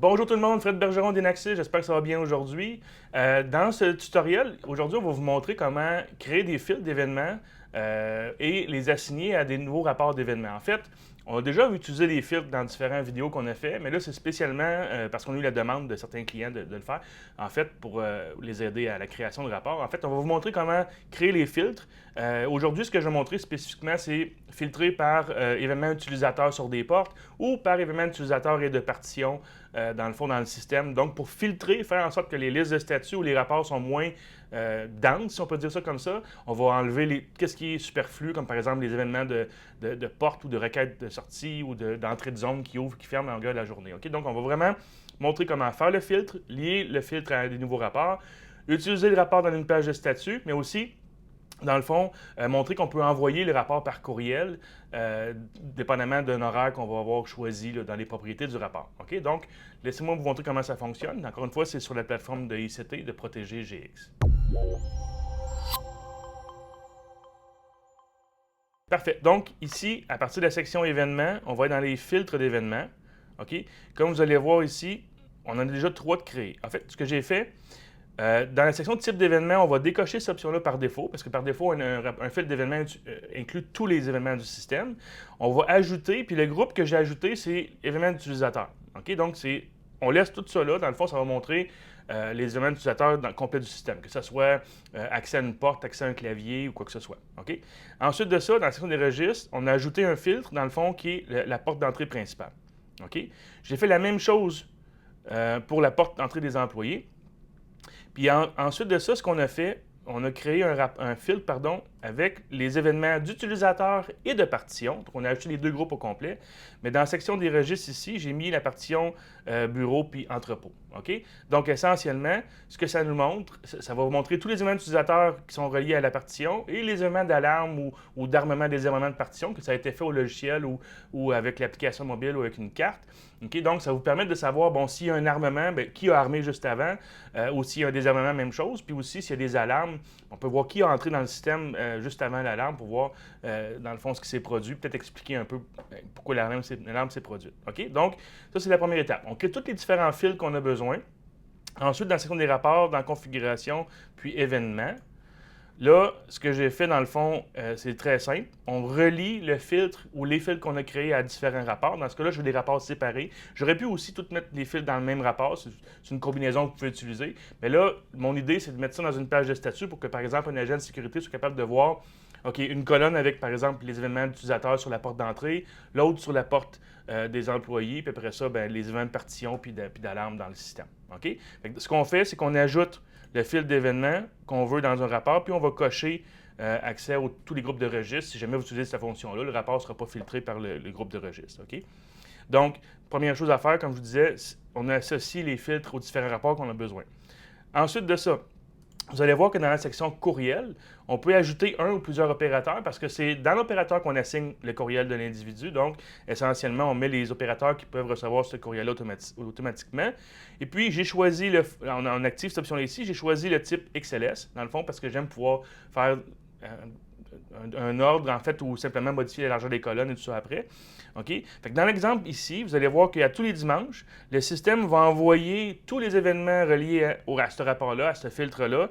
Bonjour tout le monde, Fred Bergeron d'Enaxis, j'espère que ça va bien aujourd'hui. Dans ce tutoriel, aujourd'hui, on va vous montrer comment créer des fils d'événements et les assigner à des nouveaux rapports d'événements. En fait, on a déjà utilisé des filtres dans différentes vidéos qu'on a fait, mais là, c'est spécialement parce qu'on a eu la demande de certains clients de le faire, en fait, pour les aider à la création de rapports. En fait, on va vous montrer comment créer les filtres. Aujourd'hui, ce que je vais montrer spécifiquement, c'est filtrer par événement utilisateur sur des portes ou par événement utilisateur et de partition dans le fond, dans le système. Donc, pour filtrer, faire en sorte que les listes de statuts ou les rapports sont moins denses, si on peut dire ça comme ça, on va enlever qu'est-ce qui est superflu, comme par exemple les événements de porte ou de requête de sortie ou d'entrée de zone qui ouvre, qui ferme en longueur de la journée. OK? Donc, on va vraiment montrer comment faire le filtre, lier le filtre à des nouveaux rapports, utiliser le rapport dans une page de statut, mais aussi dans le fond, montrer qu'on peut envoyer le rapport par courriel, dépendamment d'un horaire qu'on va avoir choisi là, dans les propriétés du rapport. OK? Donc, laissez-moi vous montrer comment ça fonctionne. Encore une fois, c'est sur la plateforme de ICT de Protéger GX. Parfait. Donc, ici, à partir de la section événements, on va être dans les filtres d'événements. OK? Comme vous allez voir ici, on en a déjà 3 de créés. En fait, ce que j'ai fait, dans la section type d'événements, on va décocher cette option-là par défaut, parce que par défaut, un fil d'événements inclut tous les événements du système. On va ajouter, puis le groupe que j'ai ajouté, c'est événements d'utilisateurs. OK? Donc, on laisse tout ça là. Dans le fond, ça va montrer les événements d'utilisateurs complet du système, que ce soit accès à une porte, accès à un clavier ou quoi que ce soit. OK? Ensuite de ça, dans la section des registres, on a ajouté un filtre, dans le fond, qui est la porte d'entrée principale. OK? J'ai fait la même chose pour la porte d'entrée des employés. Puis ensuite de ça, ce qu'on a fait, on a créé un filtre avec les événements d'utilisateurs et de partition. Donc, on a ajouté les deux groupes au complet. Mais dans la section des registres ici, j'ai mis la partition bureau puis entrepôt. OK? Donc, essentiellement, ce que ça nous montre, ça va vous montrer tous les événements d'utilisateurs qui sont reliés à la partition et les événements d'alarme ou d'armement des événements de partition, que ça a été fait au logiciel ou avec l'application mobile ou avec une carte. OK? Donc, ça vous permet de savoir, bon, s'il y a un armement, bien, qui a armé juste avant, ou s'il y a un désarmement, même chose. Puis aussi, s'il y a des alarmes, on peut voir qui a entré dans le système juste avant l'alarme pour voir, dans le fond, ce qui s'est produit. Peut-être expliquer un peu pourquoi l'alarme s'est produite. OK? Donc, ça, c'est la première étape. On crée tous les différents fils qu'on a besoin. Ensuite, dans la section des rapports, dans configuration, puis événements, là, ce que j'ai fait dans le fond, c'est très simple. On relie le filtre ou les fils qu'on a créés à différents rapports. Dans ce cas-là, je veux des rapports séparés. J'aurais pu aussi tout mettre les fils dans le même rapport. C'est une combinaison que vous pouvez utiliser. Mais là, mon idée, c'est de mettre ça dans une page de statut pour que, par exemple, un agent de sécurité soit capable de voir OK, une colonne avec, par exemple, les événements d'utilisateurs sur la porte d'entrée, l'autre sur la porte des employés, puis après ça, ben, les événements de partition puis d'alarme dans le système. OK? Fait que ce qu'on fait, c'est qu'on ajoute le fil d'événements qu'on veut dans un rapport, puis on va cocher accès à tous les groupes de registres. Si jamais vous utilisez cette fonction-là, le rapport ne sera pas filtré par le groupe de registres. OK? Donc, première chose à faire, comme je vous disais, on associe les filtres aux différents rapports qu'on a besoin. Ensuite de ça, vous allez voir que dans la section courriel, on peut ajouter un ou plusieurs opérateurs parce que c'est dans l'opérateur qu'on assigne le courriel de l'individu. Donc, essentiellement, on met les opérateurs qui peuvent recevoir ce courriel-là automatiquement. Et puis, j'ai choisi, on active cette option-là ici, j'ai choisi le type XLS, dans le fond, parce que j'aime pouvoir faire un ordre, en fait, ou simplement modifier la largeur des colonnes et tout ça après. OK? Fait que dans l'exemple ici, vous allez voir qu'à tous les dimanches, le système va envoyer tous les événements reliés à ce rapport-là, à ce filtre-là,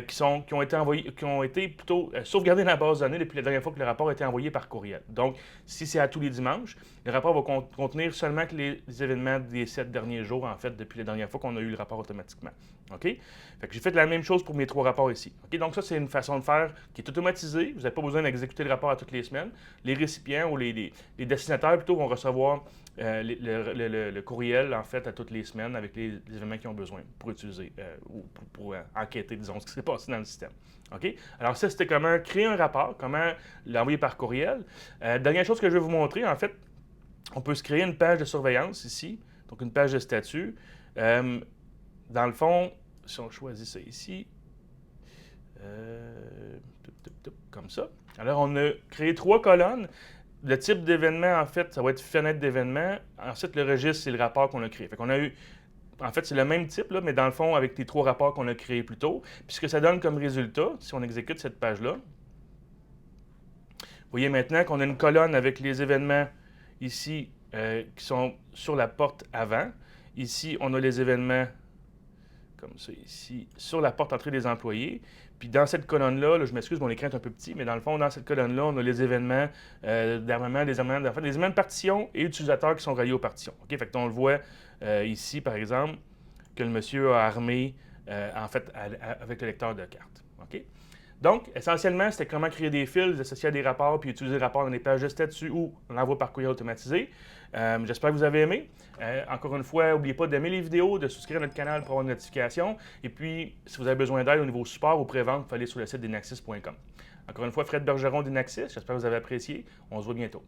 qui ont été plutôt sauvegardés dans la base de données depuis la dernière fois que le rapport a été envoyé par courriel. Donc, si c'est à tous les dimanches, le rapport va contenir seulement que les événements des 7 derniers jours, en fait, depuis la dernière fois qu'on a eu le rapport automatiquement. OK? Fait que j'ai fait la même chose pour mes 3 rapports ici. OK? Donc, ça, c'est une façon de faire qui est automatisée. Vous n'avez pas besoin d'exécuter le rapport à toutes les semaines. Les récipients ou les destinataires, plutôt, vont recevoir le courriel, en fait, à toutes les semaines avec les événements qu'ils ont besoin pour utiliser ou pour enquêter, disons, ce qui s'est passé dans le système. OK? Alors, ça, c'était comment créer un rapport, comment l'envoyer par courriel. Dernière chose que je vais vous montrer, en fait, on peut se créer une page de surveillance ici, donc une page de statut. Dans le fond, si on choisit ça ici, comme ça. Alors, on a créé 3 colonnes. Le type d'événement, en fait, ça va être fenêtre d'événement. Ensuite, le registre, c'est le rapport qu'on a créé. Fait qu'on a eu, en fait, c'est le même type, là, mais dans le fond, avec les 3 rapports qu'on a créés plus tôt. Puis ce que ça donne comme résultat, si on exécute cette page-là, vous voyez maintenant qu'on a une colonne avec les événements ici qui sont sur la porte avant. Ici, on a les événements, comme ça ici, sur la porte d'entrée des employés. Puis dans cette colonne-là, je m'excuse, mon écran est un peu petit, mais dans le fond, dans cette colonne-là, on a les événements d'armement, les événements de partition et utilisateurs qui sont reliés aux partitions. OK? Fait que on le voit ici, par exemple, que le monsieur a armé, en fait, avec le lecteur de carte. OK? Donc, essentiellement, c'était comment créer des fils associés à des rapports puis utiliser les rapports dans des pages de statut ou l'envoi par courriel automatisé. J'espère que vous avez aimé. Encore une fois, n'oubliez pas d'aimer les vidéos, de souscrire à notre canal pour avoir une notification. Et puis, si vous avez besoin d'aide au niveau support ou pré-vente, il faut aller sur le site d'Inaxis.com. Encore une fois, Fred Bergeron d'Inaxis, j'espère que vous avez apprécié. On se voit bientôt.